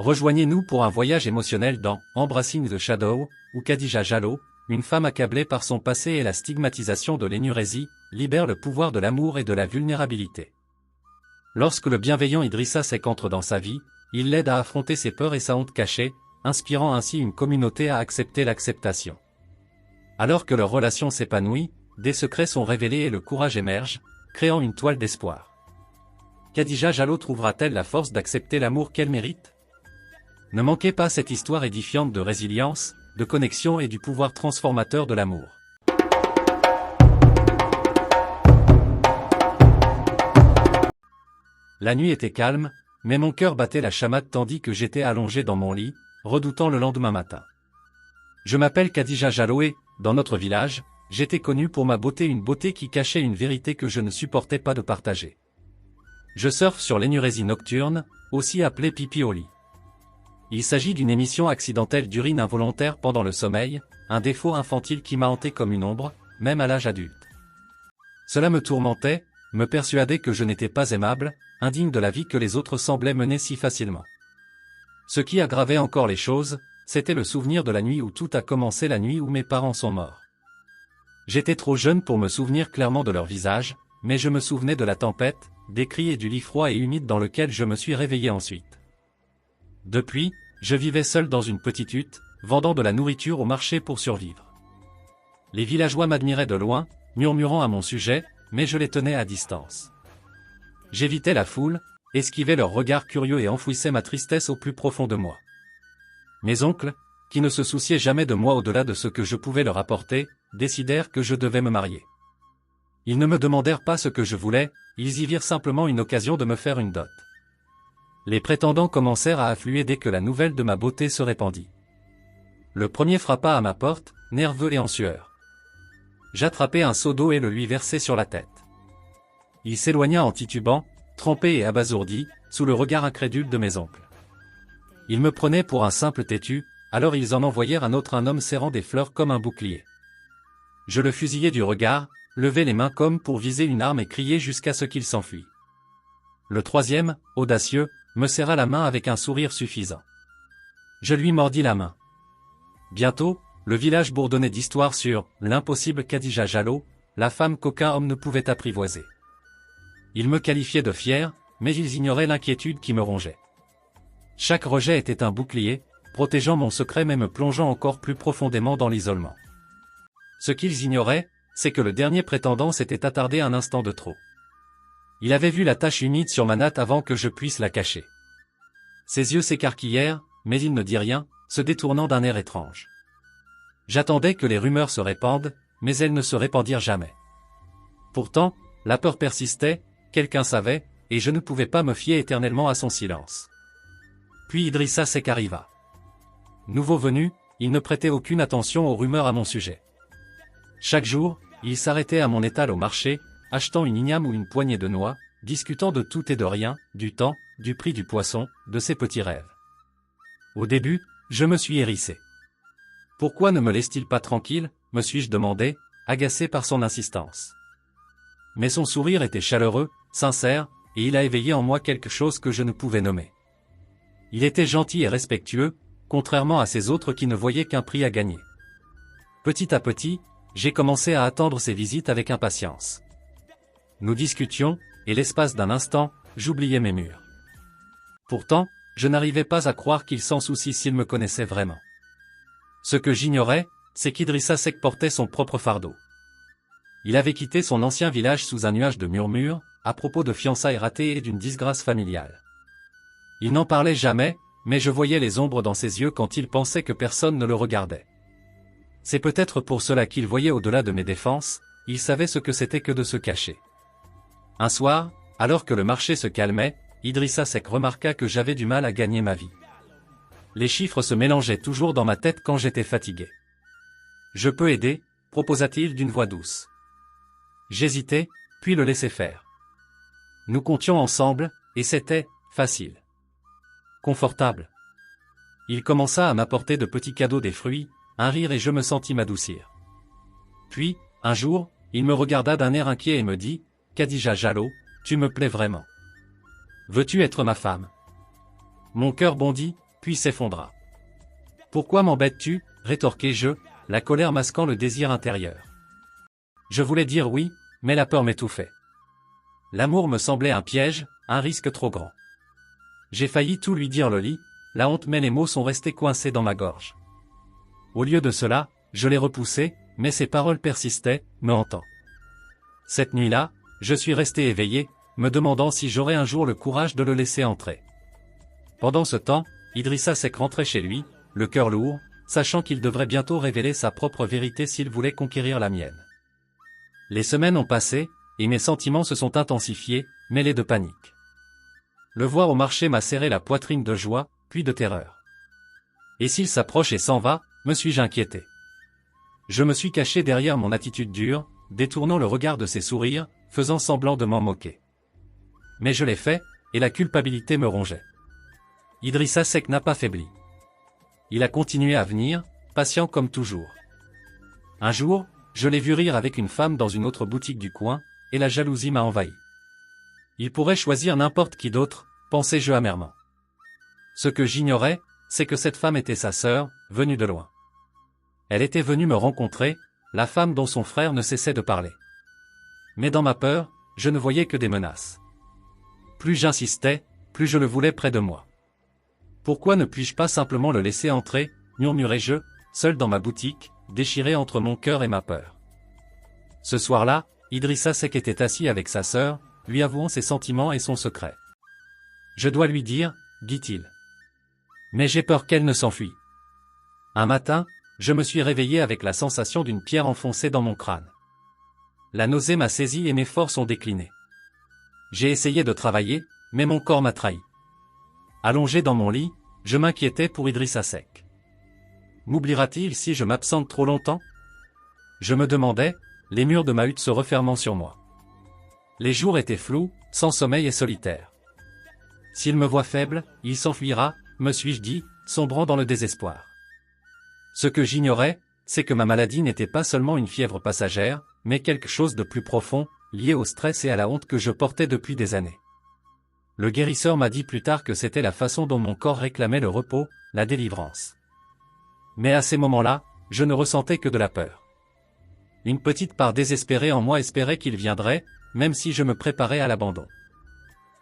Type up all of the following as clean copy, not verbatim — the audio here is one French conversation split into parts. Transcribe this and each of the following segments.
Rejoignez-nous pour un voyage émotionnel dans Embracing the Shadow, où Khadija Jallow, une femme accablée par son passé et la stigmatisation de l'énurésie, libère le pouvoir de l'amour et de la vulnérabilité. Lorsque le bienveillant Idrissa Seck entre dans sa vie, il l'aide à affronter ses peurs et sa honte cachée, inspirant ainsi une communauté à accepter l'acceptation. Alors que leur relation s'épanouit, des secrets sont révélés et le courage émerge, créant une toile d'espoir. Khadija Jallow trouvera-t-elle la force d'accepter l'amour qu'elle mérite? Ne manquez pas cette histoire édifiante de résilience, de connexion et du pouvoir transformateur de l'amour. La nuit était calme, mais mon cœur battait la chamade tandis que j'étais allongé dans mon lit, redoutant le lendemain matin. Je m'appelle Khadija Jallow et, dans notre village, j'étais connu pour ma beauté, une beauté qui cachait une vérité que je ne supportais pas de partager. Je surfe sur l'énurésie nocturne, aussi appelée pipi au lit. Il s'agit d'une émission accidentelle d'urine involontaire pendant le sommeil, un défaut infantile qui m'a hanté comme une ombre, même à l'âge adulte. Cela me tourmentait, me persuadait que je n'étais pas aimable, indigne de la vie que les autres semblaient mener si facilement. Ce qui aggravait encore les choses, c'était le souvenir de la nuit où tout a commencé, la nuit où mes parents sont morts. J'étais trop jeune pour me souvenir clairement de leur visage, mais je me souvenais de la tempête, des cris et du lit froid et humide dans lequel je me suis réveillé ensuite. Depuis, je vivais seul dans une petite hutte, vendant de la nourriture au marché pour survivre. Les villageois m'admiraient de loin, murmurant à mon sujet, mais je les tenais à distance. J'évitais la foule, esquivais leurs regards curieux et enfouissais ma tristesse au plus profond de moi. Mes oncles, qui ne se souciaient jamais de moi au-delà de ce que je pouvais leur apporter, décidèrent que je devais me marier. Ils ne me demandèrent pas ce que je voulais, ils y virent simplement une occasion de me faire une dot. Les prétendants commencèrent à affluer dès que la nouvelle de ma beauté se répandit. Le premier frappa à ma porte, nerveux et en sueur. J'attrapai un seau d'eau et le lui versai sur la tête. Il s'éloigna en titubant, trempé et abasourdi, sous le regard incrédule de mes oncles. Ils me prenaient pour un simple têtu, alors ils en envoyèrent un autre, un homme serrant des fleurs comme un bouclier. Je le fusillai du regard, levai les mains comme pour viser une arme et criai jusqu'à ce qu'il s'enfuit. Le troisième, audacieux, me serra la main avec un sourire suffisant. Je lui mordis la main. Bientôt, le village bourdonnait d'histoires sur l'impossible Khadija Jallow, la femme qu'aucun homme ne pouvait apprivoiser. Ils me qualifiaient de fier, mais ils ignoraient l'inquiétude qui me rongeait. Chaque rejet était un bouclier, protégeant mon secret mais me plongeant encore plus profondément dans l'isolement. Ce qu'ils ignoraient, c'est que le dernier prétendant s'était attardé un instant de trop. Il avait vu la tache humide sur ma natte avant que je puisse la cacher. Ses yeux s'écarquillèrent, mais il ne dit rien, se détournant d'un air étrange. J'attendais que les rumeurs se répandent, mais elles ne se répandirent jamais. Pourtant, la peur persistait, quelqu'un savait, et je ne pouvais pas me fier éternellement à son silence. Puis Idrissa Seck arriva. Nouveau venu, il ne prêtait aucune attention aux rumeurs à mon sujet. Chaque jour, il s'arrêtait à mon étal au marché, achetant une igname ou une poignée de noix, discutant de tout et de rien, du temps, du prix du poisson, de ses petits rêves. Au début, je me suis hérissé. Pourquoi ne me laisse-t-il pas tranquille, me suis-je demandé, agacé par son insistance. Mais son sourire était chaleureux, sincère, et il a éveillé en moi quelque chose que je ne pouvais nommer. Il était gentil et respectueux, contrairement à ces autres qui ne voyaient qu'un prix à gagner. Petit à petit, j'ai commencé à attendre ses visites avec impatience. Nous discutions, et l'espace d'un instant, j'oubliais mes murs. Pourtant, je n'arrivais pas à croire qu'il s'en soucie s'il me connaissait vraiment. Ce que j'ignorais, c'est qu'Idrissa Seck portait son propre fardeau. Il avait quitté son ancien village sous un nuage de murmures, à propos de fiançailles ratées et d'une disgrâce familiale. Il n'en parlait jamais, mais je voyais les ombres dans ses yeux quand il pensait que personne ne le regardait. C'est peut-être pour cela qu'il voyait au-delà de mes défenses, il savait ce que c'était que de se cacher. Un soir, alors que le marché se calmait, Idrissa Seck remarqua que j'avais du mal à gagner ma vie. Les chiffres se mélangeaient toujours dans ma tête quand j'étais fatigué. « Je peux aider », proposa-t-il d'une voix douce. J'hésitai, puis le laissai faire. Nous comptions ensemble, et c'était facile. Confortable. Il commença à m'apporter de petits cadeaux, des fruits, un rire et je me sentis m'adoucir. Puis, un jour, il me regarda d'un air inquiet et me dit « Khadija Jallow, tu me plais vraiment. Veux-tu être ma femme ?» Mon cœur bondit, puis s'effondra. « Pourquoi m'embêtes-tu » rétorquai-je, la colère masquant le désir intérieur. Je voulais dire oui, mais la peur m'étouffait. L'amour me semblait un piège, un risque trop grand. J'ai failli tout lui dire Loli, la honte mais les mots sont restés coincés dans ma gorge. Au lieu de cela, je les repoussai, mais ces paroles persistaient, me hantant. Cette nuit-là, je suis resté éveillé, me demandant si j'aurais un jour le courage de le laisser entrer. Pendant ce temps, Idrissa Seck rentrait chez lui, le cœur lourd, sachant qu'il devrait bientôt révéler sa propre vérité s'il voulait conquérir la mienne. Les semaines ont passé, et mes sentiments se sont intensifiés, mêlés de panique. Le voir au marché m'a serré la poitrine de joie, puis de terreur. Et s'il s'approche et s'en va, me suis-je inquiété. Je me suis caché derrière mon attitude dure, détournant le regard de ses sourires, faisant semblant de m'en moquer. Mais je l'ai fait, et la culpabilité me rongeait. Idrissa Seck n'a pas faibli. Il a continué à venir, patient comme toujours. Un jour, je l'ai vu rire avec une femme dans une autre boutique du coin, et la jalousie m'a envahi. Il pourrait choisir n'importe qui d'autre, pensais-je amèrement. Ce que j'ignorais, c'est que cette femme était sa sœur, venue de loin. Elle était venue me rencontrer, la femme dont son frère ne cessait de parler. Mais dans ma peur, je ne voyais que des menaces. Plus j'insistais, plus je le voulais près de moi. Pourquoi ne puis-je pas simplement le laisser entrer, murmurai-je, seul dans ma boutique, déchiré entre mon cœur et ma peur. Ce soir-là, Idrissa Seck était assis avec sa sœur, lui avouant ses sentiments et son secret. Je dois lui dire, dit-il. Mais j'ai peur qu'elle ne s'enfuit. Un matin, je me suis réveillé avec la sensation d'une pierre enfoncée dans mon crâne. La nausée m'a saisi et mes forces ont décliné. J'ai essayé de travailler, mais mon corps m'a trahi. Allongé dans mon lit, je m'inquiétais pour Idrissa Seck. M'oubliera-t-il si je m'absente trop longtemps? Je me demandais, les murs de ma hutte se refermant sur moi. Les jours étaient flous, sans sommeil et solitaires. S'il me voit faible, il s'enfuira, me suis-je dit, sombrant dans le désespoir. Ce que j'ignorais, c'est que ma maladie n'était pas seulement une fièvre passagère, mais quelque chose de plus profond, lié au stress et à la honte que je portais depuis des années. Le guérisseur m'a dit plus tard que c'était la façon dont mon corps réclamait le repos, la délivrance. Mais à ces moments-là, je ne ressentais que de la peur. Une petite part désespérée en moi espérait qu'il viendrait, même si je me préparais à l'abandon.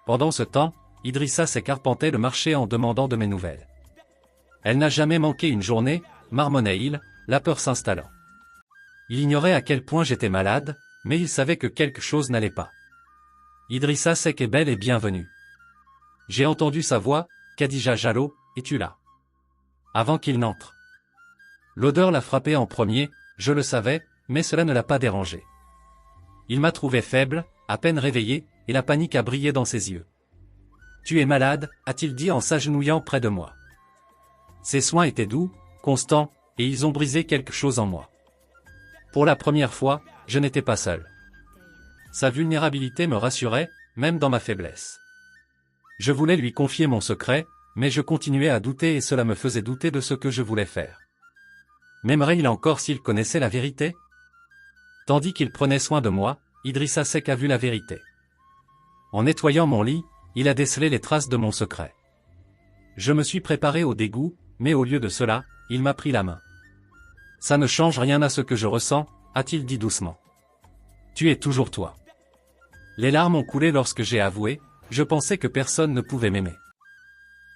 Pendant ce temps, Idrissa Seck arpentait le marché en demandant de mes nouvelles. Elle n'a jamais manqué une journée, marmonnait-il, la peur s'installant. Il ignorait à quel point j'étais malade, mais il savait que quelque chose n'allait pas. Idrissa Seck est belle et bienvenue. J'ai entendu sa voix, Khadija Jallow, es-tu là? Avant qu'il n'entre. L'odeur l'a frappé en premier, je le savais, mais cela ne l'a pas dérangé. Il m'a trouvé faible, à peine réveillé, et la panique a brillé dans ses yeux. Tu es malade, a-t-il dit en s'agenouillant près de moi. Ses soins étaient doux, constants, et ils ont brisé quelque chose en moi. Pour la première fois, je n'étais pas seul. Sa vulnérabilité me rassurait, même dans ma faiblesse. Je voulais lui confier mon secret, mais je continuais à douter et cela me faisait douter de ce que je voulais faire. M'aimerait-il encore s'il connaissait la vérité? Tandis qu'il prenait soin de moi, Idrissa Seck a vu la vérité. En nettoyant mon lit, il a décelé les traces de mon secret. Je me suis préparé au dégoût, mais au lieu de cela, il m'a pris la main. Ça ne change rien à ce que je ressens, a-t-il dit doucement. Tu es toujours toi. Les larmes ont coulé lorsque j'ai avoué, je pensais que personne ne pouvait m'aimer.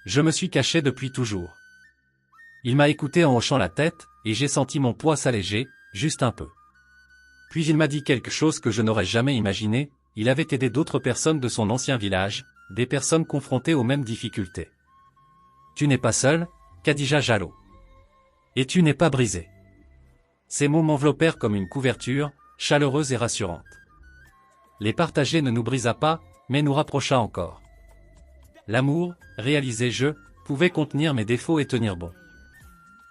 Je me suis caché depuis toujours. Il m'a écouté en hochant la tête, et j'ai senti mon poids s'alléger, juste un peu. Puis il m'a dit quelque chose que je n'aurais jamais imaginé, il avait aidé d'autres personnes de son ancien village, des personnes confrontées aux mêmes difficultés. Tu n'es pas seul, Khadija Jallow. Et tu n'es pas brisé. Ces mots m'enveloppèrent comme une couverture, chaleureuse et rassurante. Les partager ne nous brisa pas, mais nous rapprocha encore. L'amour, réalisai-je, pouvait contenir mes défauts et tenir bon.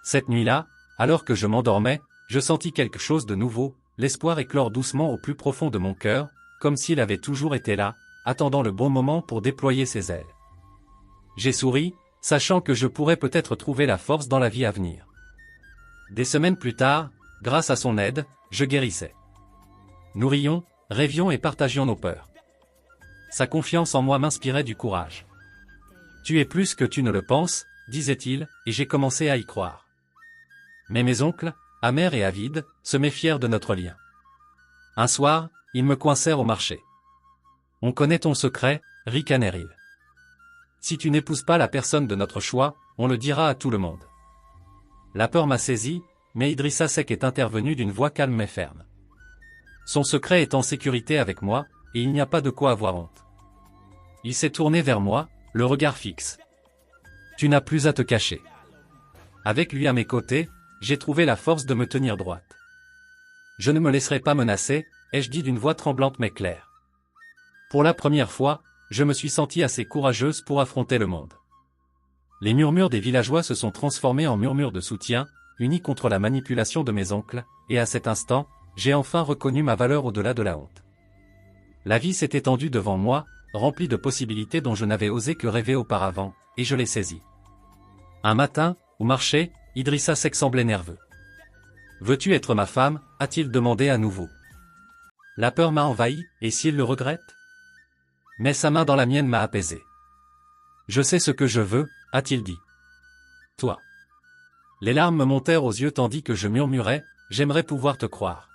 Cette nuit-là, alors que je m'endormais, je sentis quelque chose de nouveau, l'espoir éclore doucement au plus profond de mon cœur, comme s'il avait toujours été là, attendant le bon moment pour déployer ses ailes. J'ai souri, sachant que je pourrais peut-être trouver la force dans la vie à venir. Des semaines plus tard, grâce à son aide, je guérissais. Nous rions, rêvions et partagions nos peurs. Sa confiance en moi m'inspirait du courage. Tu es plus que tu ne le penses, disait-il, et j'ai commencé à y croire. Mais mes oncles, amers et avides, se méfièrent de notre lien. Un soir, ils me coincèrent au marché. On connaît ton secret, ricanèrent-ils. Si tu n'épouses pas la personne de notre choix, on le dira à tout le monde. La peur m'a saisi, mais Idrissa Seck est intervenu d'une voix calme mais ferme. Son secret est en sécurité avec moi, et il n'y a pas de quoi avoir honte. Il s'est tourné vers moi, le regard fixe. Tu n'as plus à te cacher. Avec lui à mes côtés, j'ai trouvé la force de me tenir droite. Je ne me laisserai pas menacer, ai-je dit d'une voix tremblante mais claire. Pour la première fois, je me suis sentie assez courageuse pour affronter le monde. Les murmures des villageois se sont transformés en murmures de soutien, unis contre la manipulation de mes oncles, et à cet instant, j'ai enfin reconnu ma valeur au-delà de la honte. La vie s'est étendue devant moi, remplie de possibilités dont je n'avais osé que rêver auparavant, et je l'ai saisie. Un matin, au marché, Idrissa Seck semblait nerveux. « Veux-tu être ma femme ?» a-t-il demandé à nouveau. La peur m'a envahi, et s'il le regrette ? Mais sa main dans la mienne m'a apaisé. « Je sais ce que je veux », a-t-il dit. « Toi. » Les larmes me montèrent aux yeux tandis que je murmurais, « J'aimerais pouvoir te croire. »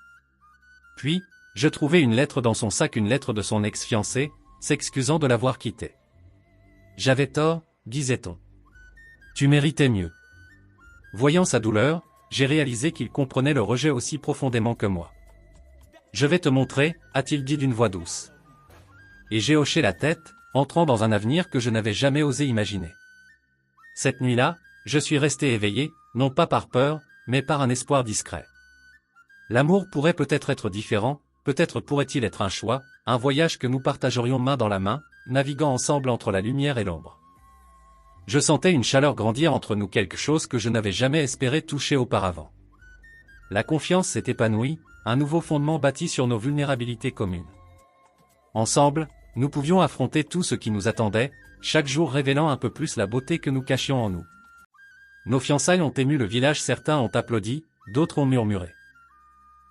Puis, je trouvai une lettre dans son sac, une lettre de son ex-fiancé, s'excusant de l'avoir quitté. J'avais tort, disait-on. Tu méritais mieux. Voyant sa douleur, j'ai réalisé qu'il comprenait le rejet aussi profondément que moi. Je vais te montrer, a-t-il dit d'une voix douce. Et j'ai hoché la tête, entrant dans un avenir que je n'avais jamais osé imaginer. Cette nuit-là, je suis resté éveillé, non pas par peur, mais par un espoir discret. L'amour pourrait peut-être être différent, peut-être pourrait-il être un choix, un voyage que nous partagerions main dans la main, naviguant ensemble entre la lumière et l'ombre. Je sentais une chaleur grandir entre nous, quelque chose que je n'avais jamais espéré toucher auparavant. La confiance s'est épanouie, un nouveau fondement bâti sur nos vulnérabilités communes. Ensemble, nous pouvions affronter tout ce qui nous attendait, chaque jour révélant un peu plus la beauté que nous cachions en nous. Nos fiançailles ont ému le village, certains ont applaudi, d'autres ont murmuré.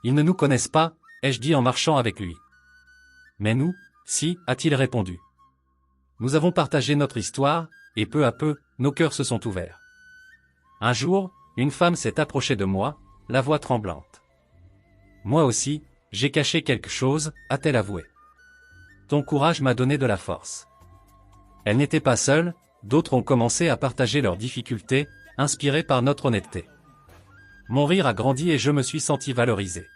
Ils ne nous connaissent pas, ai-je dit en marchant avec lui. Mais nous, si, a-t-il répondu. Nous avons partagé notre histoire, et peu à peu, nos cœurs se sont ouverts. Un jour, une femme s'est approchée de moi, la voix tremblante. Moi aussi, j'ai caché quelque chose, a-t-elle avoué. Ton courage m'a donné de la force. Elle n'était pas seule, d'autres ont commencé à partager leurs difficultés, inspirés par notre honnêteté. Mon rire a grandi et je me suis senti valorisé.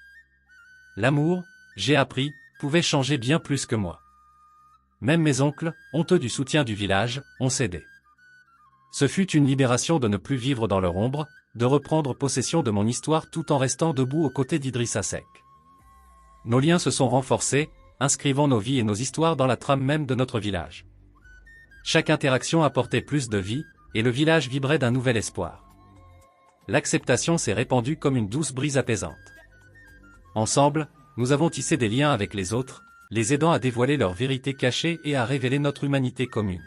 L'amour, j'ai appris, pouvait changer bien plus que moi. Même mes oncles, honteux du soutien du village, ont cédé. Ce fut une libération de ne plus vivre dans leur ombre, de reprendre possession de mon histoire tout en restant debout aux côtés d'Idrissa Seck. Nos liens se sont renforcés, inscrivant nos vies et nos histoires dans la trame même de notre village. Chaque interaction apportait plus de vie, et le village vibrait d'un nouvel espoir. L'acceptation s'est répandue comme une douce brise apaisante. Ensemble, nous avons tissé des liens avec les autres, les aidant à dévoiler leurs vérités cachées et à révéler notre humanité commune.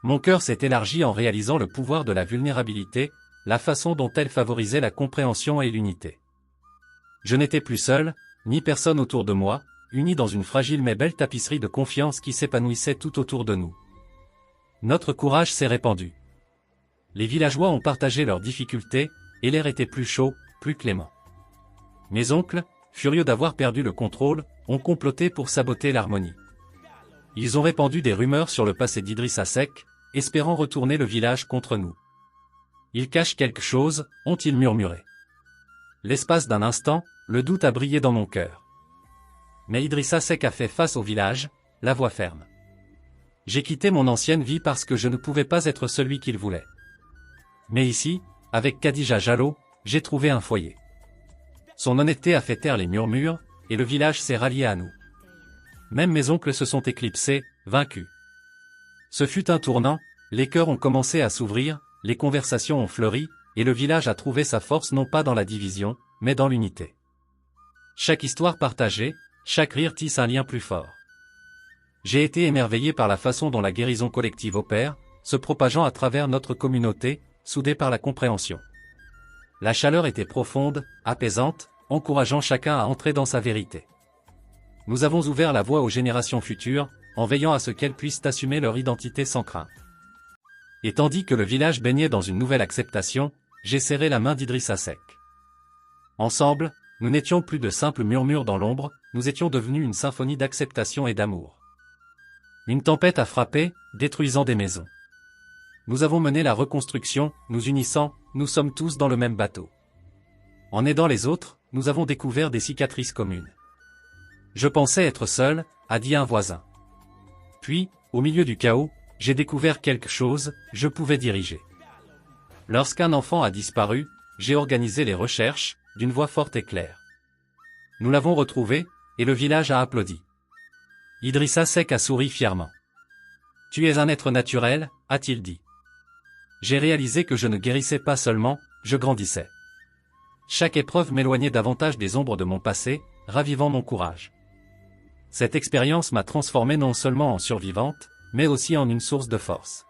Mon cœur s'est élargi en réalisant le pouvoir de la vulnérabilité, la façon dont elle favorisait la compréhension et l'unité. Je n'étais plus seul, ni personne autour de moi, unis dans une fragile mais belle tapisserie de confiance qui s'épanouissait tout autour de nous. Notre courage s'est répandu. Les villageois ont partagé leurs difficultés, et l'air était plus chaud, plus clément. Mes oncles, furieux d'avoir perdu le contrôle, ont comploté pour saboter l'harmonie. Ils ont répandu des rumeurs sur le passé d'Idrissa Seck, espérant retourner le village contre nous. Ils cachent quelque chose, ont-ils murmuré. L'espace d'un instant, le doute a brillé dans mon cœur. Mais Idrissa Seck a fait face au village, la voix ferme. J'ai quitté mon ancienne vie parce que je ne pouvais pas être celui qu'il voulait. Mais ici, avec Khadija Jallow, j'ai trouvé un foyer. Son honnêteté a fait taire les murmures, et le village s'est rallié à nous. Même mes oncles se sont éclipsés, vaincus. Ce fut un tournant, les cœurs ont commencé à s'ouvrir, les conversations ont fleuri, et le village a trouvé sa force non pas dans la division, mais dans l'unité. Chaque histoire partagée, chaque rire tisse un lien plus fort. J'ai été émerveillé par la façon dont la guérison collective opère, se propageant à travers notre communauté, soudée par la compréhension. La chaleur était profonde, apaisante, encourageant chacun à entrer dans sa vérité. Nous avons ouvert la voie aux générations futures, en veillant à ce qu'elles puissent assumer leur identité sans crainte. Et tandis que le village baignait dans une nouvelle acceptation, j'ai serré la main d'Idrissa Seck. Ensemble, nous n'étions plus de simples murmures dans l'ombre, nous étions devenus une symphonie d'acceptation et d'amour. Une tempête a frappé, détruisant des maisons. Nous avons mené la reconstruction, nous unissant, nous sommes tous dans le même bateau. En aidant les autres, nous avons découvert des cicatrices communes. Je pensais être seul, a dit un voisin. Puis, au milieu du chaos, j'ai découvert quelque chose, je pouvais diriger. Lorsqu'un enfant a disparu, j'ai organisé les recherches, d'une voix forte et claire. Nous l'avons retrouvé, et le village a applaudi. Idrissa Seck a souri fièrement. Tu es un être naturel, a-t-il dit. J'ai réalisé que je ne guérissais pas seulement, je grandissais. Chaque épreuve m'éloignait davantage des ombres de mon passé, ravivant mon courage. Cette expérience m'a transformé non seulement en survivante, mais aussi en une source de force.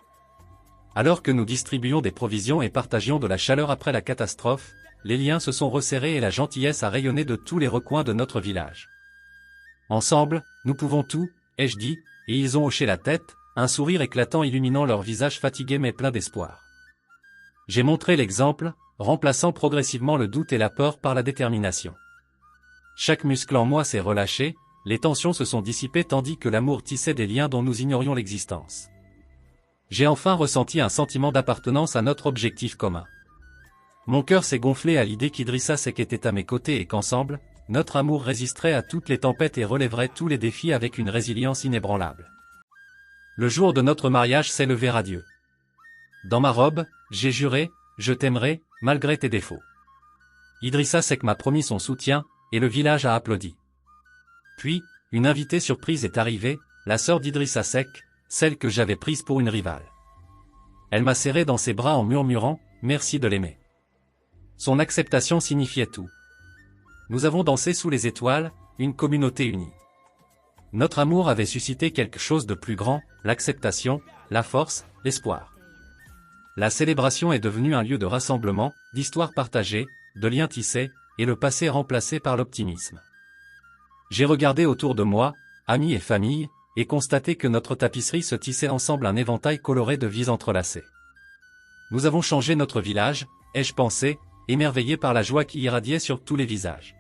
Alors que nous distribuions des provisions et partagions de la chaleur après la catastrophe, les liens se sont resserrés et la gentillesse a rayonné de tous les recoins de notre village. Ensemble, nous pouvons tout, ai-je dit, et ils ont hoché la tête, un sourire éclatant illuminant leurs visages fatigués mais pleins d'espoir. J'ai montré l'exemple, remplaçant progressivement le doute et la peur par la détermination. Chaque muscle en moi s'est relâché, les tensions se sont dissipées tandis que l'amour tissait des liens dont nous ignorions l'existence. J'ai enfin ressenti un sentiment d'appartenance à notre objectif commun. Mon cœur s'est gonflé à l'idée qu'Idrissa Seck était à mes côtés et qu'ensemble, notre amour résisterait à toutes les tempêtes et relèverait tous les défis avec une résilience inébranlable. Le jour de notre mariage s'est levé radieux. Dans ma robe, j'ai juré, je t'aimerai, malgré tes défauts. Idrissa Seck m'a promis son soutien, et le village a applaudi. Puis, une invitée surprise est arrivée, la sœur d'Idrissa Seck, celle que j'avais prise pour une rivale. Elle m'a serré dans ses bras en murmurant « Merci de l'aimer ». Son acceptation signifiait tout. Nous avons dansé sous les étoiles, une communauté unie. Notre amour avait suscité quelque chose de plus grand, l'acceptation, la force, l'espoir. La célébration est devenue un lieu de rassemblement, d'histoires partagées, de liens tissés, et le passé remplacé par l'optimisme. J'ai regardé autour de moi, amis et famille, et constaté que notre tapisserie se tissait ensemble un éventail coloré de vies entrelacées. Nous avons changé notre village, ai-je pensé, émerveillé par la joie qui irradiait sur tous les visages.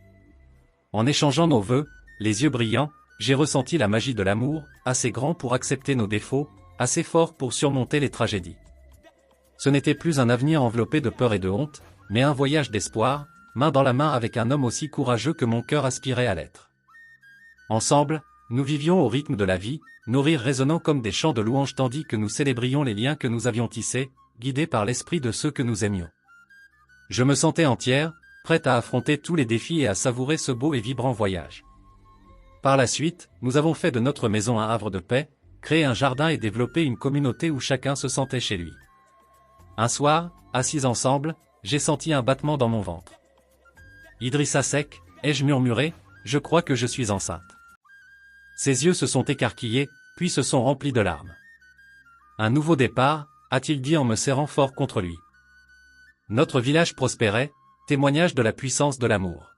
En échangeant nos vœux, les yeux brillants, j'ai ressenti la magie de l'amour, assez grand pour accepter nos défauts, assez fort pour surmonter les tragédies. Ce n'était plus un avenir enveloppé de peur et de honte, mais un voyage d'espoir, main dans la main avec un homme aussi courageux que mon cœur aspirait à l'être. Ensemble, nous vivions au rythme de la vie, nos rires résonnant comme des chants de louanges tandis que nous célébrions les liens que nous avions tissés, guidés par l'esprit de ceux que nous aimions. Je me sentais entière, prête à affronter tous les défis et à savourer ce beau et vibrant voyage. Par la suite, nous avons fait de notre maison un havre de paix, créé un jardin et développé une communauté où chacun se sentait chez lui. Un soir, assis ensemble, j'ai senti un battement dans mon ventre. Idrissa Seck, ai-je murmuré, je crois que je suis enceinte. Ses yeux se sont écarquillés, puis se sont remplis de larmes. Un nouveau départ, a-t-il dit en me serrant fort contre lui. Notre village prospérait, témoignage de la puissance de l'amour.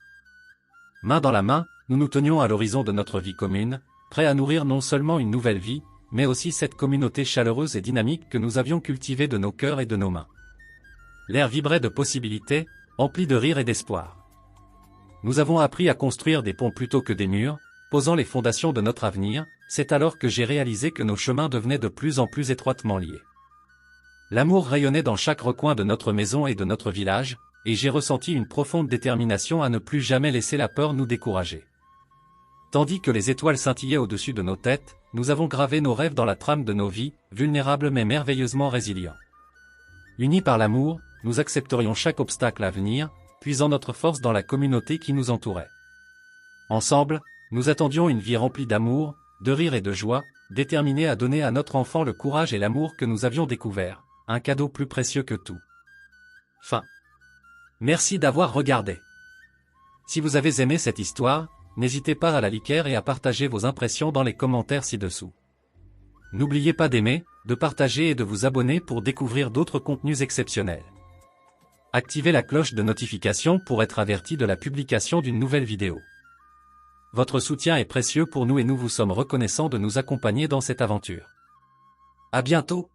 Main dans la main, nous nous tenions à l'horizon de notre vie commune, prêts à nourrir non seulement une nouvelle vie, mais aussi cette communauté chaleureuse et dynamique que nous avions cultivée de nos cœurs et de nos mains. L'air vibrait de possibilités, empli de rire et d'espoir. Nous avons appris à construire des ponts plutôt que des murs, posant les fondations de notre avenir, c'est alors que j'ai réalisé que nos chemins devenaient de plus en plus étroitement liés. L'amour rayonnait dans chaque recoin de notre maison et de notre village, et j'ai ressenti une profonde détermination à ne plus jamais laisser la peur nous décourager. Tandis que les étoiles scintillaient au-dessus de nos têtes, nous avons gravé nos rêves dans la trame de nos vies, vulnérables mais merveilleusement résilients. Unis par l'amour, nous accepterions chaque obstacle à venir, puisant notre force dans la communauté qui nous entourait. Ensemble, nous attendions une vie remplie d'amour, de rire et de joie, déterminés à donner à notre enfant le courage et l'amour que nous avions découvert, un cadeau plus précieux que tout. Fin. Merci d'avoir regardé. Si vous avez aimé cette histoire, n'hésitez pas à la liker et à partager vos impressions dans les commentaires ci-dessous. N'oubliez pas d'aimer, de partager et de vous abonner pour découvrir d'autres contenus exceptionnels. Activez la cloche de notification pour être averti de la publication d'une nouvelle vidéo. Votre soutien est précieux pour nous et nous vous sommes reconnaissants de nous accompagner dans cette aventure. À bientôt!